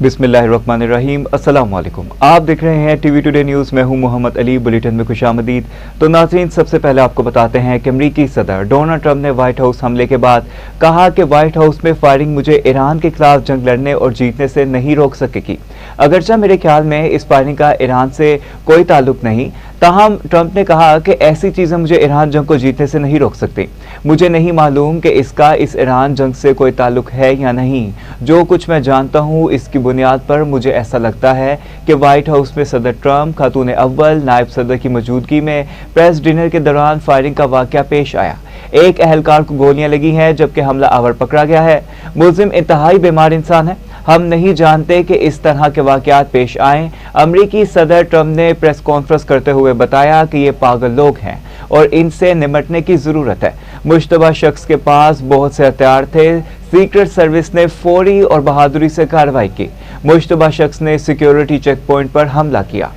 बिस्मिल्लाहिर्रहमानिर्रहीम। अस्सलाम वालेकुम। आप देख रहे हैं टीवी टुडे न्यूज़। मैं हूं मोहम्मद अली। बुलेटिन में खुशामदीद। तो नाज़रीन, सबसे पहले आपको बताते हैं कि अमरीकी सदर डोनाल्ड ट्रंप ने व्हाइट हाउस हमले के बाद कहा कि व्हाइट हाउस में फायरिंग मुझे ईरान के खिलाफ जंग लड़ने और जीतने से नहीं रोक सकेगी। अगरचा मेरे ख्याल में इस फायरिंग का ईरान से कोई ताल्लुक नहीं, ताहम ट्रंप ने कहा कि ऐसी चीज़ें मुझे ईरान जंग को जीतने से नहीं रोक सकती। मुझे नहीं मालूम कि इसका इस ईरान जंग से कोई ताल्लुक है या नहीं। जो कुछ मैं जानता हूँ इसकी बुनियाद पर मुझे ऐसा लगता है कि व्हाइट हाउस में सदर ट्रंप, खातून अव्वल, नायब सदर की मौजूदगी में प्रेस डिनर के दौरान फायरिंग का वाक़या पेश आया। एक अहलकार को गोलियां लगी हैं जबकि हमला आवर पकड़ा गया है। मुल्जिम इंतहाई बीमार इंसान है। हम नहीं जानते कि इस तरह के वाक़यात पेश आएं। अमरीकी सदर ट्रंप ने प्रेस कॉन्फ्रेंस करते हुए बताया कि ये पागल लोग हैं और इनसे निपटने की ज़रूरत है। मुश्तबा शख्स के पास बहुत से हथियार थे। सीक्रेट सर्विस ने फौरी और बहादुरी से कार्रवाई की। मुश्तबा शख्स ने सिक्योरिटी चेक पॉइंट पर हमला किया।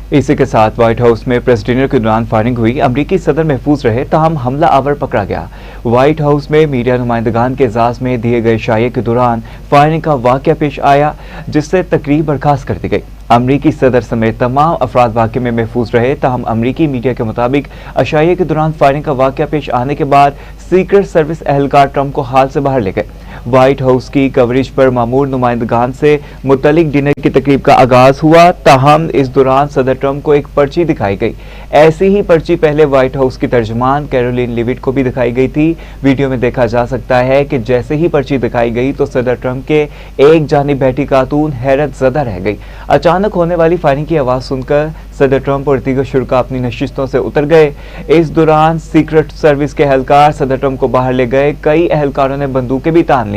इसी के साथ व्हाइट हाउस में प्रेस डिनर के दौरान फायरिंग हुई। अमरीकी सदर महफूज रहे, ताहम हमला आवर पकड़ा गया। व्हाइट हाउस में मीडिया नुमाइंदगान के एजाज में दिए गए शाये के दौरान फायरिंग का वाक़या पेश आया, जिससे तकरीब बर्खास्त कर दी गई। अमरीकी सदर समेत तमाम अफराद वाक़े में महफूज रहे, ताहम अमरीकी मीडिया के मुताबिक अशाये के दौरान फायरिंग का वाक़या पेश आने के बाद सीक्रेट सर्विस अहलकार ट्रंप को हाल से बाहर ले गए। व्हाइट हाउस की कवरेज पर मामूर नुमाइंदगान से मुतलिक डिनर की तकरीब का आगाज हुआ, ताहम इस दौरान सदर ट्रंप को एक पर्ची दिखाई गई। ऐसी ही पर्ची पहले व्हाइट हाउस की तर्जुमान कैरोलिन लिविट को भी दिखाई गई थी। वीडियो में देखा जा सकता है कि जैसे ही पर्ची दिखाई गई तो सदर ट्रंप के एक जानिब बैठी खातून हैरत ज़दा रह गई। अचानक होने वाली फायरिंग की आवाज़ सुनकर सदर ट्रंप और दीगर शुरका अपनी नशिस्तों से उतर गए। इस दौरान सीक्रेट सर्विस के एहलकार सदर ट्रंप को बाहर ले गए। कई एहलकारों ने बंदूकें भी तान ली।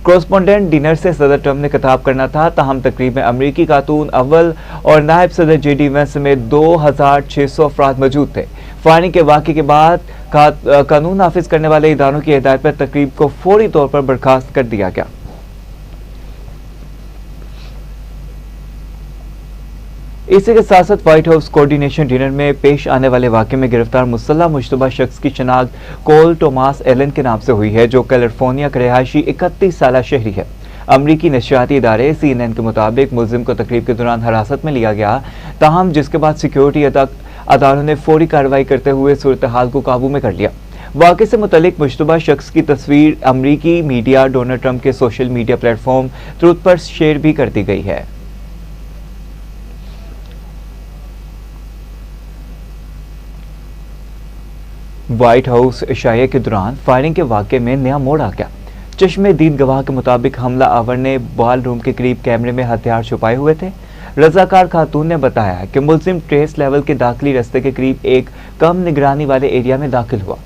कॉरेस्पोंडेंट डिनर से सदर ट्रंप ने खिताब करना था, ताहम तकरीब में अमरीकी खातून अव्वल और नायब सदर JD वैंस समेत 2600 अफराद मौजूद थे। फायरिंग के वाक़े के बाद कानून नाफिज करने वाले इदारों की हिदायत पर तकरीब को फौरी तौर पर बर्खास्त कर दिया गया। इसी के साथ साथ व्हाइट हाउस कोऑर्डिनेशन डिनर में पेश आने वाले वाक़े में गिरफ्तार मुसल्लह मुश्तबा शख्स की शनाख्त कोल टोमास एलन के नाम से हुई है, जो कैलिफोर्निया का रिहायशी 31 साल शहरी है। अमरीकी नशियाती इदारे CNN के मुताबिक मुल्जिम को तकरीब के दौरान हिरासत में लिया गया, ताहम जिसके बाद सिक्योरिटी अदारों ने फौरी कार्रवाई करते हुए सूरत हाल को काबू में कर लिया। वाक़े से मुतल्लिक मुश्तबा शख्स की तस्वीर अमरीकी मीडिया डोनाल्ड ट्रंप के सोशल मीडिया प्लेटफॉर्म ट्रूथ पर शेयर भी कर दी गई है। व्हाइट हाउस शाये के दौरान फायरिंग के वाक़े में नया मोड़ आ गया। चश्मे दीद गवाह के मुताबिक हमला आवर ने बॉल रूम के करीब कैमरे में हथियार छुपाए हुए थे। रजाकार खातून ने बताया कि मुल्जिम ट्रेस लेवल के दाखिली रास्ते के करीब एक कम निगरानी वाले एरिया में दाखिल हुआ।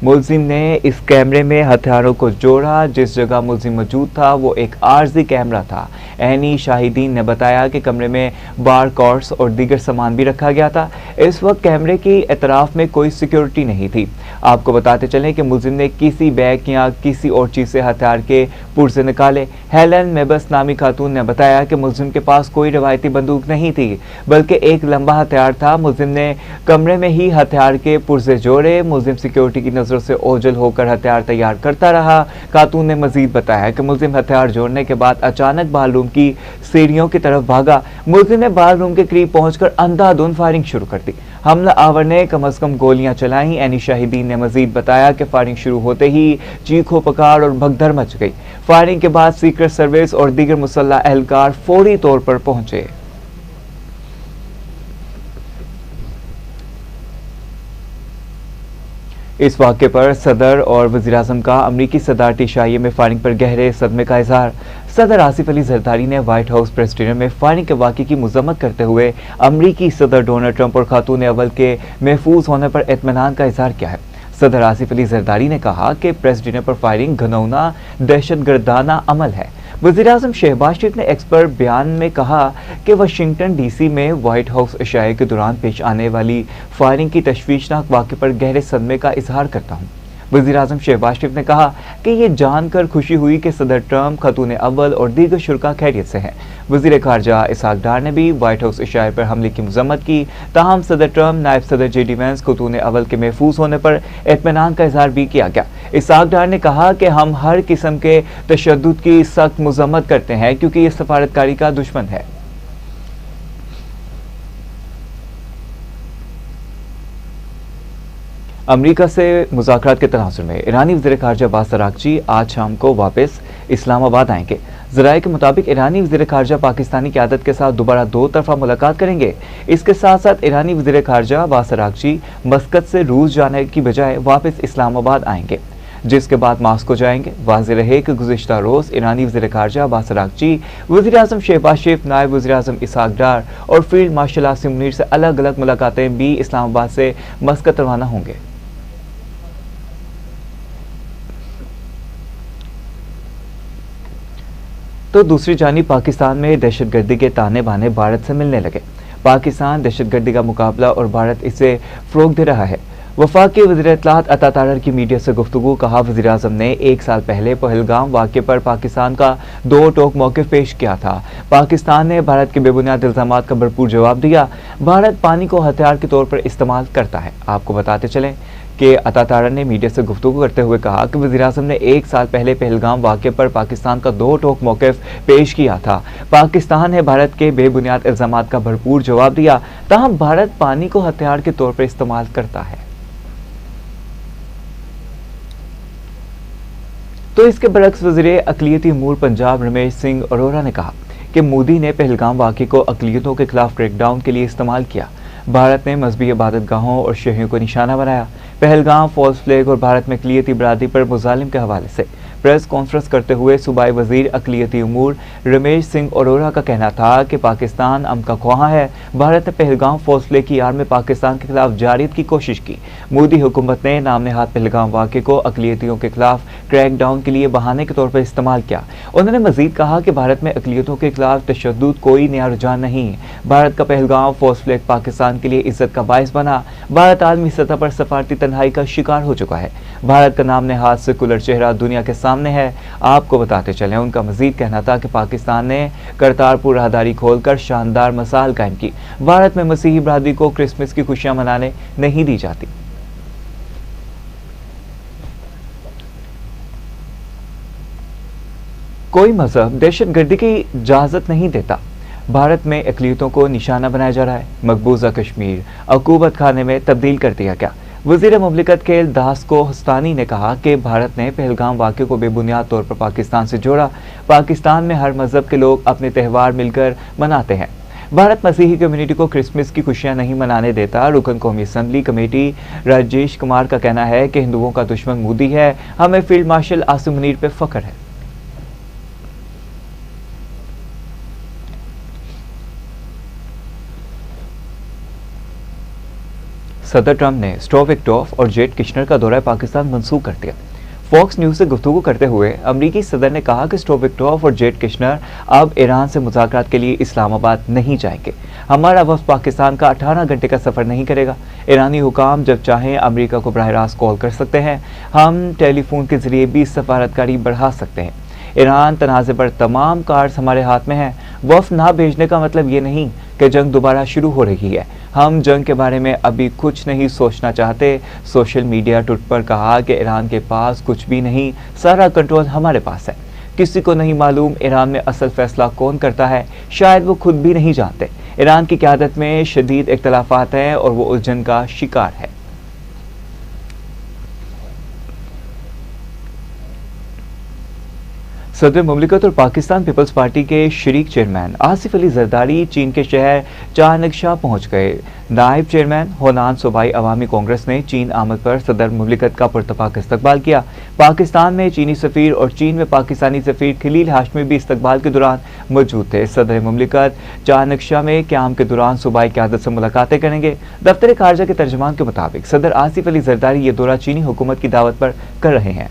मुल्जिम ने इस कैमरे में हथियारों को जोड़ा। जिस जगह मुल्जिम मौजूद था वो एक आर्जी कैमरा था। ऐनी शाहिदीन ने बताया कि कमरे में बार कॉर्ड्स और दीगर सामान भी रखा गया था। इस वक्त कैमरे की एतराफ में कोई सिक्योरिटी नहीं थी। आपको बताते चलें कि मुल्जिम ने किसी बैग या किसी और चीज़ से हथियार के पुर्जे निकाले। हेलन मेबस नामी खातून ने बताया कि मुल्जिम के पास कोई रवायती बंदूक नहीं थी, बल्कि एक लंबा हथियार था। मुल्जिम ने कमरे में ही हथियार के पुर्जे जोड़े। मुल्जिम सिक्योरिटी की नज़रों से ओझल होकर हथियार तैयार करता रहा। खातून ने मजीद बताया कि मुल्जिम हथियार जोड़ने के बाद अचानक बाल रूम की सीढ़ियों की तरफ भागा। मुल्जिम ने बाल रूम के करीब पहुंचकर अंधाधुंध फायरिंग शुरू कर दी। हमला आवर ने कम से कम गोलियां चलाई। ऐनी शाहिदीन ने मजीद बताया कि फायरिंग शुरू होते ही चीखो पकार और भगदड़ मच गई। फायरिंग के बाद सीक्रेट सर्विस और दीगर मुसल्लह एहलकार फौरी तौर पर पहुंचे। इस वाक़े पर सदर और वज़ीर-ए-आज़म का अमरीकी सदारती शाये में फायरिंग पर गहरे सदमे का इजहार। सदर आसिफ अली जरदारी ने व्हाइट हाउस प्रेस डिनर में फायरिंग के वाक़े की मज़म्मत करते हुए अमरीकी सदर डोनाल्ड ट्रंप और खातून अव्वल के महफूज होने पर इत्मीनान का इजहार किया है। सदर आसिफ अली जरदारी ने कहा कि प्रेस डिनर पर फायरिंग घिनौना दहशतगर्दाना अमल है। वज़ीर-ए-आज़म शहबाज शरीफ ने एक्सपर्ट बयान में कहा कि वाशिंगटन DC में व्हाइट हाउस इशाए के दौरान पेश आने वाली फायरिंग की तशवीशनाक वाक़े पर गहरे सदमे का इजहार करता हूँ। वज़ीर-ए-आज़म शहबाज शरीफ ने कहा कि ये जानकर खुशी हुई कि सदर ट्रंप खातून अव्वल और दीगर शुरा खैरियत से हैं। वज़ीर ख़ारजा इसहाक डार ने भी व्हाइट हाउस इशारे पर हमले की मज़म्मत की। ताहम सदर ट्रंप, नायब सदर JD वैंस, खातून अव्वल के महफूज होने पर इत्मीनान का इजहार भी किया गया। इसहाक डार ने कहा कि हम हर किस्म के तशद्दुद की सख्त मज़म्मत करते हैं क्योंकि ये सफारतकारी का दुश्मन है। अमरीका से मुज़ाकरात के तनाज़ुर में ईरानी वज़ीर ख़ारजा अब्बास अराग़ची आज शाम को वापस इस्लामाबाद आएंगे। ज़राए के मुताबिक ईरानी वज़ीर ख़ारजा पाकिस्तानी क़यादत के साथ दोबारा 2 तरफ़ा मुलाकात करेंगे। इसके साथ साथ ईरानी वज़ीर ख़ारजा अब्बास अराग़ची मस्कत से रूस जाने की बजाय वापस इस्लामाबाद आएंगे, जिसके बाद मास्को जाएंगे। वाज़ेह रहे कि गुज़िश्ता रोज़ ईरानी वज़ीर ख़ारजा अब्बास अराग़ची, वज़ीर-ए-आज़म शहबाज शरीफ, नायब वज़ीर-ए-आज़म इसहाक डार और फील्ड मार्शल आसिम मुनीर से अलग अलग मुलाकातें भी इस्लामाबाद से मस्कत रवाना होंगे। तो दूसरी जानिब पाकिस्तान में दहशतगर्दी के ताने बाने भारत से मिलने लगे। पाकिस्तान दहशतगर्दी का मुकाबला और भारत इसे फ़रोग़ दे रहा है। वफाकी वज़ीर इत्तलाआत अता तारर की मीडिया से गुफ्तगू। कहा, वज़ीर-ए-आज़म ने 1 साल पहले पहलगाम वाक़े पर पाकिस्तान का 2 टोक मौक़िफ़ पेश किया था। पाकिस्तान ने भारत के बेबुनियाद इल्ज़ामात का भरपूर जवाब दिया। भारत पानी को हथियार के तौर पर इस्तेमाल करता है। आपको बताते चलें कि अता तारर ने मीडिया से गुफ्तगू करते हुए कहा कि वज़ीर-ए-आज़म ने 1 साल पहले पहलगाम वाक़े पर पाकिस्तान का 2 टोक मौक़िफ़ पेश किया था। पाकिस्तान ने भारत के बेबुनियाद इल्ज़ामात का भरपूर जवाब दिया। ताहम भारत पानी को हथियार के तौर पर इस्तेमाल करता है। तो इसके बरक्स वज़ीर अक़लियती अमूर पंजाब रमेश सिंह अरोड़ा ने कहा कि मोदी ने पहलगाम वाक़े को अक़लियतों के खिलाफ क्रैकडाउन के लिए इस्तेमाल किया। भारत ने मजहबी इबादत गाहों और शहरियों को निशाना बनाया। पहलगाम, फॉल्स फ्लैग और भारत में अक़लियती बरादरी पर मुज़ालिम के हवाले से प्रेस कॉन्फ्रेंस करते हुए सूबाई वज़ीर अक़लियती अमूर रमेश सिंह अरोड़ा का कहना था कि पाकिस्तान अमन का ख्वाह है। भारत ने पहलगाम फॉल्स फ्लैग की आड़ में पाकिस्तान के खिलाफ जारियत की कोशिश की। मोदी हुकूमत ने नाम नहाद पहलगाम वाक़े को अक़लियतियों के खिलाफ क्रैकडाउन के लिए बहाने के तौर पर इस्तेमाल किया। उन्होंने मज़ीद कहा कि भारत में अक़लियतों के खिलाफ तशद्दुद कोई नया रुझान नहीं। भारत का पहलगाम फॉल्स फ्लैग पाकिस्तान के लिए इज्जत का बायस बना। भारत आलमी सतह पर सफारती तन्हाई का शिकार हो चुका है। भारत का नाम नहाद सेकुलर चेहरा दुनिया के सामने है। आपको बताते चलें, उनका मजीद कहना था कि पाकिस्तान ने करतारपुर राहदारी खोलकर शानदार मिसाल कायम की। भारत में मसीही बरादरी को क्रिसमस की खुशियां मनाने नहीं दी जाती। कोई मजहब दहशतगर्दी की इजाजत नहीं देता। भारत में अक़लियतों को निशाना बनाया जा रहा है। मकबूजा कश्मीर अकूबत खाने में तब्दील कर दिया गया। वज़ीर मुमलिकत के दासको हस्तानी ने कहा कि भारत ने पहलगाम वाक़े को बेबुनियाद तौर पर पाकिस्तान से जोड़ा। पाकिस्तान में हर मजहब के लोग अपने त्यौहार मिलकर मनाते हैं। भारत मसीही कम्युनिटी को क्रिसमस की खुशियां नहीं मनाने देता। रुकन कौमी असम्बली कमेटी राजेश कुमार का कहना है कि हिंदुओं का दुश्मन मोदी है। हमें फील्ड मार्शल आसिम मुनीर पर फख्र है। सदर ट्रंप ने स्टोविक्टॉफ और जेड किश्नर का दौरा पाकिस्तान मंसूख कर दिया। फॉक्स न्यूज़ से गुफ्तगू करते हुए अमरीकी सदर ने कहा कि स्टोविक्टॉफ और जेड किश्नर अब ईरान से मुज़ाकरात के लिए इस्लामाबाद नहीं जाएंगे। हमारा वफ़द पाकिस्तान का 18 घंटे का सफ़र नहीं करेगा। ईरानी हुकाम जब चाहें अमरीका को बराह रास्त कॉल कर सकते हैं। हम टेलीफोन के ज़रिए भी सफारतकारी बढ़ा सकते हैं। ईरान तनाज़े पर तमाम कार्ड्स हमारे हाथ में हैं। वफ़द ना भेजने का मतलब ये नहीं कि जंग दोबारा शुरू हो रही है। हम जंग के बारे में अभी कुछ नहीं सोचना चाहते। सोशल मीडिया ट्वीट पर कहा कि ईरान के पास कुछ भी नहीं, सारा कंट्रोल हमारे पास है। किसी को नहीं मालूम ईरान में असल फैसला कौन करता है, शायद वो खुद भी नहीं जानते। ईरान की क़यादत में शदीद इख्तलाफात हैं और वो उलझन का शिकार है। सदर मुमलिकत और पाकिस्तान पीपल्स पार्टी के शरीक चेयरमैन आसिफ अली जरदारी चीन के शहर चाणक्शा पहुंच गए। नायब चेयरमैन होनान सूबाई अवामी कांग्रेस ने चीन आमद पर सदर मुमलिकत का पुरतपाक इस्तकबाल किया। पाकिस्तान में चीनी सफ़ीर और चीन में पाकिस्तानी सफ़ीर खलील हाशमी भी इस्तकबाल के दौरान मौजूद थे। सदर मुमलिकत चाणक्शा में क़याम के दौरान सूबाई क़यादत से मुलाकातें करेंगे। दफ्तर ख़ारजा के तर्जुमान के मुताबिक सदर आसिफ अली जरदारी ये दौरा चीनी हुकूमत की दावत पर कर रहे हैं।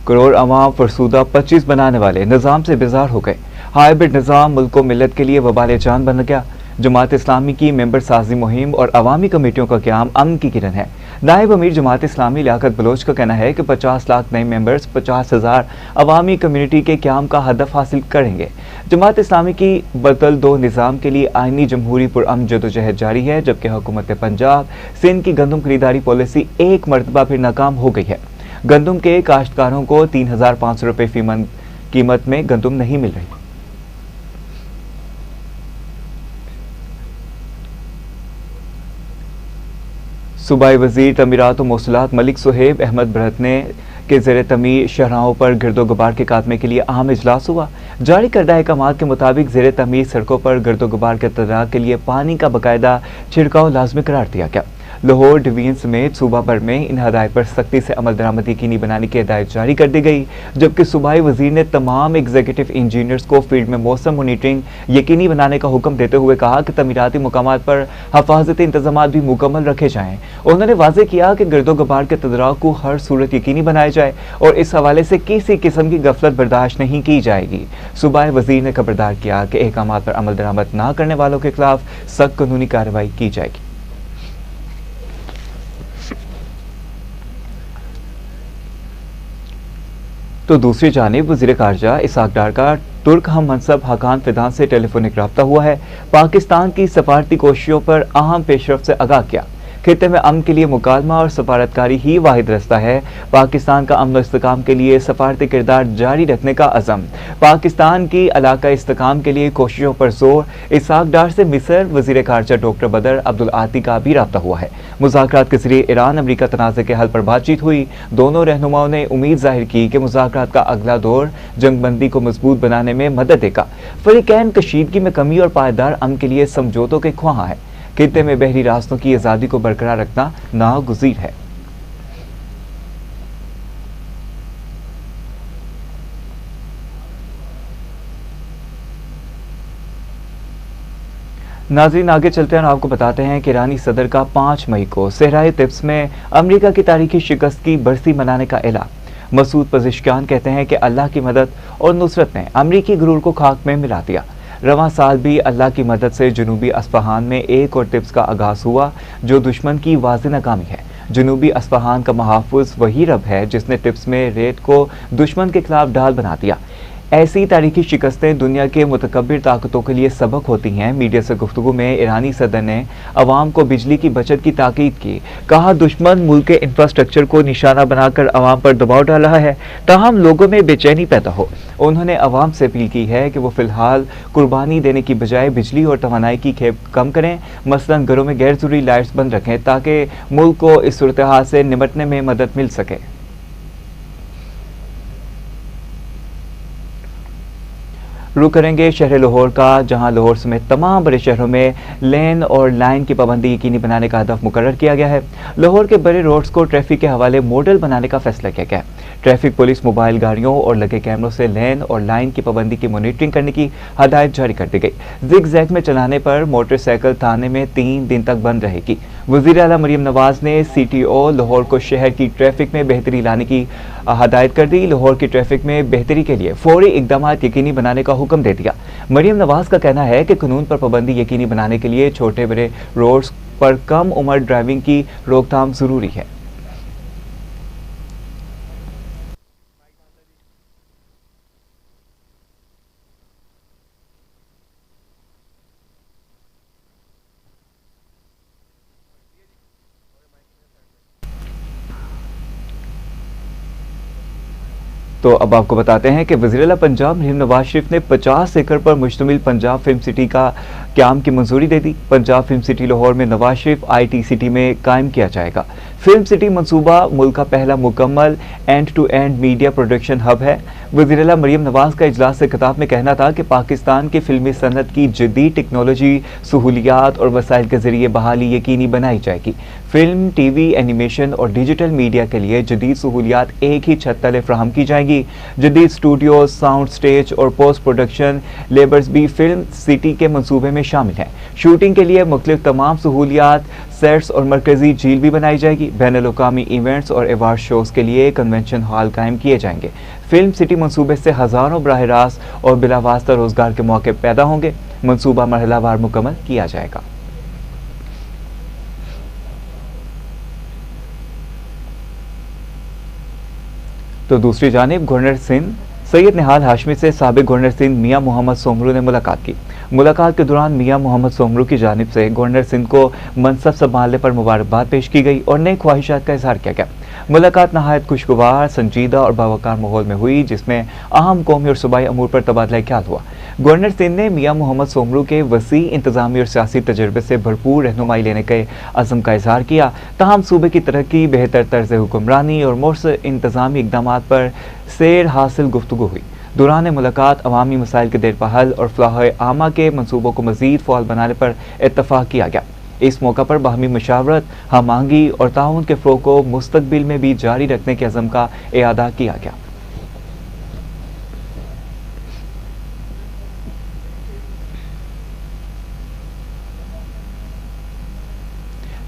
करोड़ अवाम फरसूदा 25 बनाने वाले निज़ाम से बेजार हो गए। हाइब्रिड निज़ाम मुल्क को मिलत के लिए वबाल जान बन गया। जमात इस्लामी की मेंबर साजी मुहिम और अवामी कमेटियों का क़याम अमन की किरण है। नायब अमीर जमात इस्लामी लियाकत बलोच का कहना है कि 50 लाख नए मेंबर्स 50,000 अवामी कम्युनिटी के क़याम का हदफ हासिल करेंगे। जमात इस्लामी की बदल दो निज़ाम के लिए आइनी जमहूरी पुरअमन जदोजहद जारी है, जबकि हुकूमत पंजाब सिंध की गंदम खरीदारी पॉलिसी एक मरतबा फिर नाकाम हो गई है। गंदम के काश्तकारों को 3,500 रुपये फी मन कीमत में गंदम नहीं मिल रही। सूबाई वजीर तमीरात और मौसूलात मलिक सुहेब अहमद बरहतने के ज़ेर तमीर शहराहों पर गिरदो गुबार के खात्मे के लिए अहम इजलास हुआ। जारी करदा अहकामात के मुताबिक ज़ेर तमीर सड़कों पर गिरदो गुबार के तदारक के लिए पानी का बाकायदा छिड़काव लाजमी करार दिया गया। लाहौर डिवीजन समेत सूबा भर में इन हदायत पर सख्ती से अमल दरामद यकीनी बनाने की हिदायत जारी कर दी गई, जबकि सूबाई वजीर ने तमाम एग्जीक्यूटिव इंजीनियर्स को फील्ड में मौसम मॉनिटरिंग यकीनी बनाने का हुक्म देते हुए कहा कि तमीराती मुकामात पर हफाजती इंतजाम भी मुकम्मल रखे जाएँ। उन्होंने वाजे किया कि गिरदो गुबार के तदारक को हर सूरत यकीनी बनाया जाए और इस हवाले से किसी किस्म की गफलत बर्दाश्त नहीं की जाएगी। सूबाई वजीर ने खबरदार किया कि अहकामात पर अमल दरामद न करने वालों के खिलाफ सख्त कानूनी कार्रवाई की जाएगी। तो दूसरी जानिब वज़ीर ख़ारजा इसाक डार का तुर्क हम मनसब हाकान फिदान से टेलीफोनिक रब्ता हुआ है। पाकिस्तान की सफारती कोशिशों पर अहम पेशरफ से आगाह किया। खित्ते में अमन के लिए मुकालमा और सफारतकारी ही वाहिद रास्ता है। पाकिस्तान का अमन इस्तेकाम के लिए सफारती किरदार जारी रखने का अज़म। पाकिस्तान की इलाका इस्तेकाम के लिए कोशिशों पर जोर। इसाक डार से मिस्र वज़ीर ख़ारजा डॉक्टर बदर अब्दुल आती का भी रब्ता हुआ है। मुज़ाकरात के ज़रिए ईरान अमरीका तनाज़े के हल पर बातचीत हुई। दोनों रहनुमाओं ने उम्मीद जाहिर की कि मुज़ाकरात का अगला दौर जंगबंदी को मजबूत बनाने में मदद देगा। फ़रीक़ैन कशीदगी में कमी और पायदार अमन के लिए समझौतों के ख्वाहां हैं। खित्ते में बहरी रास्तों की आज़ादी को बरकरार रखना नागुज़ीर है। नाज़रीन आगे चलते हैं और आपको बताते हैं कि ईरानी सदर का 5 मई को सहराए तिब्स में अमेरिका की तारीखी शिकस्त की बरसी मनाने का ऐलान। मसूद पज़िशकियान कहते हैं कि अल्लाह की मदद और नुसरत ने अमरीकी गुरूर को खाक में मिला दिया। रवां साल भी अल्लाह की मदद से जनूबी अस्फहान में एक और तिब्स का आगाज हुआ, जो दुश्मन की वाज़ेह नाकामी है। जनूबी अस्फहान का महाफुज वही रब है जिसने तिब्स में रेत को दुश्मन के खिलाफ ढाल बना दिया। ऐसी तारीखी शिकस्तें दुनिया के मुतकब्बिर ताकतों के लिए सबक होती हैं। मीडिया से गुफ्तगू में ईरानी सदर ने अवाम को बिजली की बचत की ताकीद की। कहा, दुश्मन मुल्क के इंफ्रास्ट्रक्चर को निशाना बनाकर अवाम पर दबाव डाल रहा है, ताहम लोगों में बेचैनी पैदा हो। उन्होंने अवाम से अपील की है कि वो फिलहाल कुर्बानी देने की बजाय बिजली और तवानाई की खेप कम करें। मसलन घरों में गैर ज़रूरी लाइट्स बंद रखें ताकि मुल्क को इस सूरत हाल से निपटने में मदद मिल सके। रुख करेंगे शहर लाहौर का, जहां लाहौर समेत तमाम बड़े शहरों में लेन और लाइन की पाबंदी यकीनी बनाने का हदफ मुकर्रर किया गया है। लाहौर के बड़े रोड्स को ट्रैफिक के हवाले मॉडल बनाने का फैसला किया गया है। ट्रैफिक पुलिस मोबाइल गाड़ियों और लगे कैमरों से लेन और लाइन की पाबंदी की मॉनिटरिंग करने की हदायत जारी कर दी गई। जिग जैग में चलाने पर मोटरसाइकिल थाने में 3 दिन तक बंद रहेगी। वज़ीर आला मरियम नवाज ने CTO लाहौर को शहर की ट्रैफिक में बेहतरी लाने की हदायत कर दी। लाहौर की ट्रैफिक में बेहतरी के लिए फौरी इकदाम यकीनी बनाने का हुक्म दे दिया। मरियम नवाज का कहना है कि कानून पर पाबंदी यकीनी बनाने के लिए छोटे बड़े रोड्स पर कम उम्र ड्राइविंग की रोकथाम जरूरी है। तो अब आपको बताते हैं कि वज़ीर-ए-आला पंजाब मरीम नवाज शरीफ ने 50 एकड़ पर मुश्तमिल पंजाब फिल्म सिटी का क़याम की मंजूरी दे दी। पंजाब फिल्म सिटी लाहौर में नवाज शरीफ IT सिटी में कायम किया जाएगा। फिल्म सिटी मंसूबा मुल्क का पहला मुकम्मल end to end media production hub है। वज़ीर-ए-आला मरियम नवाज का इजलास से खिताब में कहना था कि पाकिस्तान की फिल्मी सनत की जदीद टेक्नोलॉजी, सहूलियात और वसाइल के जरिए बहाली यकीनी बनाई जाएगी। फिल्म, TV, एनिमेशन और डिजिटल मीडिया के लिए जदीद सहूलियात एक ही छत तले फ्राहम की जाएगी। जदीद स्टूडियो, साउंड स्टेज और पोस्ट प्रोडक्शन लेबर्स भी फिल्म सिटी के मंसूबे में शामिल हैं। शूटिंग के लिए मुख्तलिफ तमाम सहूलियात, सेट्स और मरकजी झील भी बनाई जाएगी। जाएगी। बैनुल-अक़वामी इवेंट्स और अवार्ड शोज के लिए कन्वेंशन हॉल कायम किए जाएंगे। फिल्म सिटी मंसूबे से हजारों बराह रास्त और बिलावास्ता रोजगार के मौके पैदा होंगे। मंसूबा मरहलावार मुकम्मल किया जाएगा। तो दूसरी जानिब गवर्नर सिंध सैयद निहाल हाशमी से साबिक गवर्नर सिंध मियां मोहम्मद सोमरू ने मुलाकात की। मुलाकात के दौरान मियां मोहम्मद सोमरू की जानिब से गवर्नर सिंध को मनसब संभालने पर मुबारकबाद पेश की गई और नई ख्वाहिशात का इजहार किया गया। मुलाकात नहायत खुशगवार, संजीदा और बावकार माहौल में हुई, जिसमें अहम कौमी और सूबाई अमूर पर तबादला ख्याल हुआ। गवर्नर सिंध ने मियां मोहम्मद सोमरू के वसी इंतजामी और सियासी तजर्बे से भरपूर रहनुमाई लेने के अज़म का इजहार किया। ताहम सूबे की तरक्की, बेहतर तर्ज हुक्मरानी और मौसर इंतजामी इकदाम पर सैर हासिल गुफ्तगू हुई। दौरान मुलाकात अवामी मसाइल के देर हल और फलाह आमा के मनसूबों को मजीद फ़ाल बनाने पर इत्तफाक किया गया। इस मौका पर बाहमी मशावरत, हम आहंगी और ताउन के फ़रोग़ को मुस्तक़बिल में भी जारी रखने के अज़म का इआदा किया गया।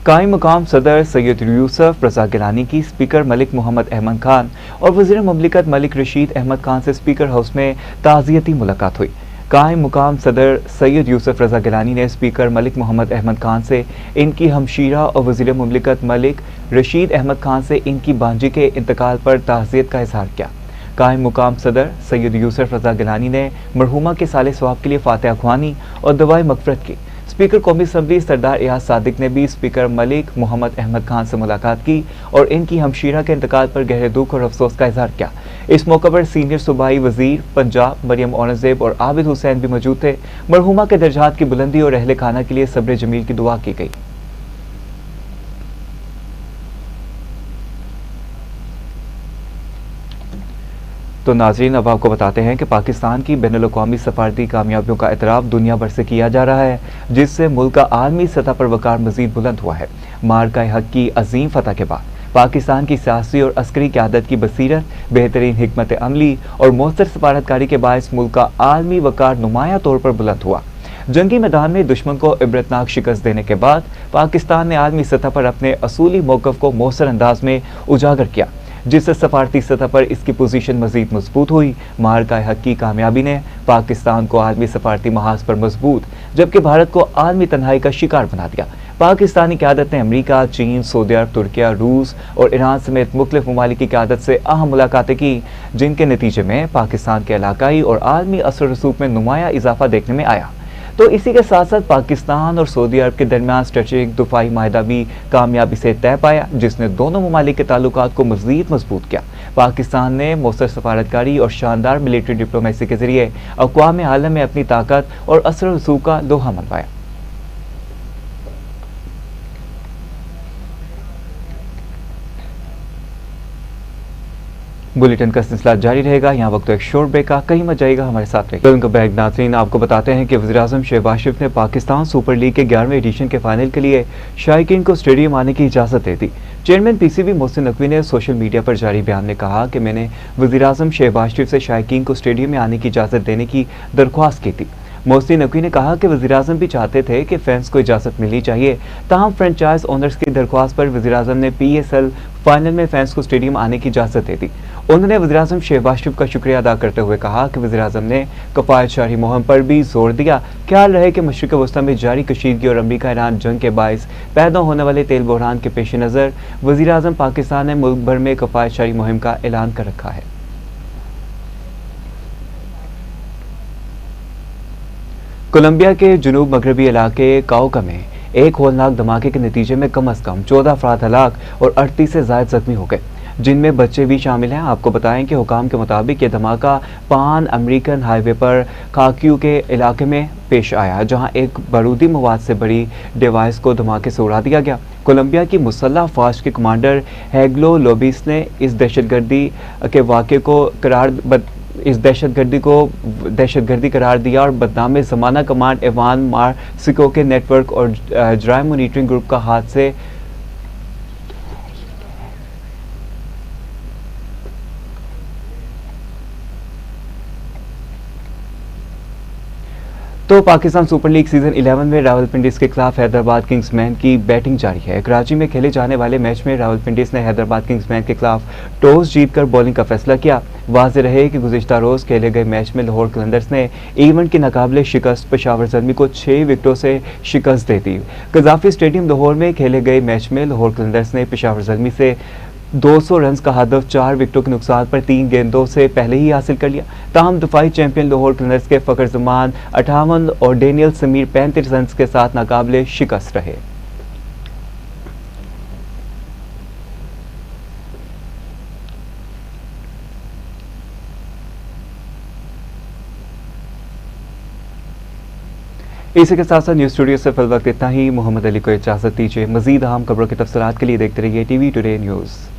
कायम मकाम सदर सैयद यूसुफ रज़ा गिलानी की स्पीकर मलिक मोहम्मद अहमद खान और वज़ीर मुमलिकत मलिक रशीद अहमद खान से स्पीकर हाउस में ताज़ियती मुलाकात हुई। कायम मुकाम सदर सैयद यूसुफ रज़ा गिलानी ने स्पीकर मलिक मोहम्मद अहमद खान से इनकी हमशीरा और वज़ीर मुमलिकत मलिक रशीद अहमद खान से इनकी बांजी के इंतकाल पर ताज़ियत का इजहार किया। कायम मुकाम सदर सैयद यूसुफ रज़ा गिलानी ने मरहुमा के साले सवाब के लिए फातिहा ख्वानी और दुआए मग़फ़िरत की। स्पीकर कौमी असम्बली सरदार एयाज सादिक ने भी स्पीकर मलिक मोहम्मद अहमद खान से मुलाकात की और इनकी हमशीरा के इंतकाल पर गहरे दुख और अफसोस का इजहार किया। इस मौके पर सीनियर सूबाई वजीर पंजाब मरियम औरंगजेब और आबिद हुसैन भी मौजूद थे। मरहुमा के दर्जात की बुलंदी और अहले खाना के लिए सब्र जमील की दुआ की गई। तो नाज़रीन, अब आपको बताते हैं कि पाकिस्तान की बैनुल-अक़वामी सफारती कामयाबियों का एतराफ़ दुनिया भर से किया जा रहा है, जिससे मुल्क का आलमी सतह पर वक़ार मज़ीद बुलंद हुआ है। मार्का हक़ की अजीम फतह के बाद पाकिस्तान की सियासी और अस्करी क़यादत की बसीरत, बेहतरीन हिकमत अमली और मौसर सफारतकारी के बायस मुल्क का आलमी वक़ार नुमायां तौर पर बुलंद हुआ। जंगी मैदान में दुश्मन को इबरतनाक शिकस्त देने के बाद पाकिस्तान ने आलमी सतह पर अपने असूली मौक़िफ़ को मौसर अंदाज में उजागर किया, जिससे सफारती सतह पर इसकी पोजीशन मजीद मजबूत हुई। मार्का हक़ की कामयाबी ने पाकिस्तान को आलमी सफारती महाज पर मजबूत, जबकि भारत को आलमी तन्हाई का शिकार बना दिया। पाकिस्तानी क़यादत ने अमरीका, चीन, सऊदी अरब, तुर्किया, रूस और ईरान समेत मुख्तलिफ ममालिक की क़यादत से अहम मुलाकातें की, जिनके नतीजे में पाकिस्तान के इलाकाई और आलमी असर रसूख में नुमाया इजाफा देखने में आया। तो इसी के साथ साथ पाकिस्तान और सऊदी अरब के दरमियान स्ट्रेटेजिक दफाई माहिदा भी कामयाबी से तय पाया, जिसने दोनों ममालिक के ताल्लुकात को मज़ीद मजबूत किया। पाकिस्तान ने मौसर सफारतकारी और शानदार मिलिट्री डिप्लोमेसी के जरिए अक़वाम आलम में अपनी ताकत और असर रसूख का लोहा मनवाया। बुलेटिन का सिलसिला जारी रहेगा। यहाँ वक्त एक शॉर्ट ब्रेक का, कहीं मत जाइएगा, हमारे साथ रहिए। वेलकम बैक नाज़रीन, आपको बताते हैं कि वज़ीर-ए-आज़म शहबाज शरीफ ने पाकिस्तान सुपर लीग के 11वें एडिशन के फाइनल के लिए शायकीन को स्टेडियम आने की इजाज़त दे दी। चेयरमैन पीसीबी मोहसिन नकवी ने सोशल मीडिया पर जारी बयान में कहा कि मैंने वज़ीर-ए-आज़म शहबाज शरीफ से शायकीन को स्टेडियम में आने की इजाज़त देने की दरख्वास्त की थी। मोहसिन नकवी ने कहा कि वज़ीर-ए-आज़म भी चाहते थे कि फैंस को इजाज़त मिलनी चाहिए। ताहम फ्रेंचाइज ओनर्स की दरख्वास्त पर वज़ीर-ए-आज़म ने PSL फाइनल में फैंस को स्टेडियम आने की इजाज़त दे दी। उन्होंने वज़ीर-ए-आज़म शहबाज शरीफ का शुक्रिया अदा करते हुए कहा कि वज़ीर-ए-आज़म ने कफ़ायत शाही मुहिम पर भी जोर दिया। ख्याल रहे कि मशरिक़ वस्ती में जारी कशीदगी और अमरीका ईरान जंग के बायस पैदा होने वाले तेल बहरान के पेश नज़र वज़ीर-ए-आज़म पाकिस्तान ने मुल्क भर में कफ़ायत शाही मुहिम का ऐलान कर रखा है। कोलंबिया के जुनूब मगरबी इलाके काउका में एक होलनाक धमाके के नतीजे में कम अज़ कम 14 अफराद हलाक और 38 से ज़ायद जख्मी हो गए, जिनमें बच्चे भी शामिल हैं। आपको बताएं कि हुकाम के मुताबिक ये धमाका पान अमेरिकन हाईवे पर काक्यू के इलाके में पेश आया, जहां एक बारूदी मवाद से बड़ी डिवाइस को धमाके से उड़ा दिया गया। कोलंबिया की मुसल्लह अफवाज के कमांडर हैगलो लोबिस ने इस दहशतगर्दी के वाक़े को दहशतगर्दी करार दिया और बदनाम ज़माना कमांड एवान मार्सिको के नेटवर्क और जराइम मॉनिटरिंग ग्रुप का हाथ से तो पाकिस्तान सुपर लीग सीजन 11 में रावलपिंडी के खिलाफ हैदराबाद किंग्समैन की बैटिंग जारी है। कराची में खेले जाने वाले मैच में रावलपिंडी ने हैदराबाद किंग्समैन के खिलाफ टॉस जीतकर बॉलिंग का फैसला किया। वाज़ेह रहे कि गुज़िश्ता रोज खेले गए मैच में लाहौर कलंदर्स ने इवेंट की नाकाबिले शिकस्त पेशावर ज़ल्मी को 6 विकेटों से शिकस्त दे दी। कज़ाफी स्टेडियम लाहौर में खेले गए मैच में लाहौर कलंदर्स ने पेशावर ज़ल्मी से 200 रन का हदफ 4 विकेटों के नुकसान पर 3 गेंदों से पहले ही हासिल कर लिया। ताहम दफाई चैंपियन लाहौर कलंदर्स के फ़खर जमान 58 और डेनियल समीर 35 रन के साथ नाकाबिले शिकस्त रहे। इसी के साथ साथ न्यूज़ स्टूडियो से फिल वक्त इतना ही। मोहम्मद अली को इजाज़त दीजिए। मज़ीद अहम खबरों की तफसीलात के लिए देखते रहिए टीवी टुडे न्यूज़।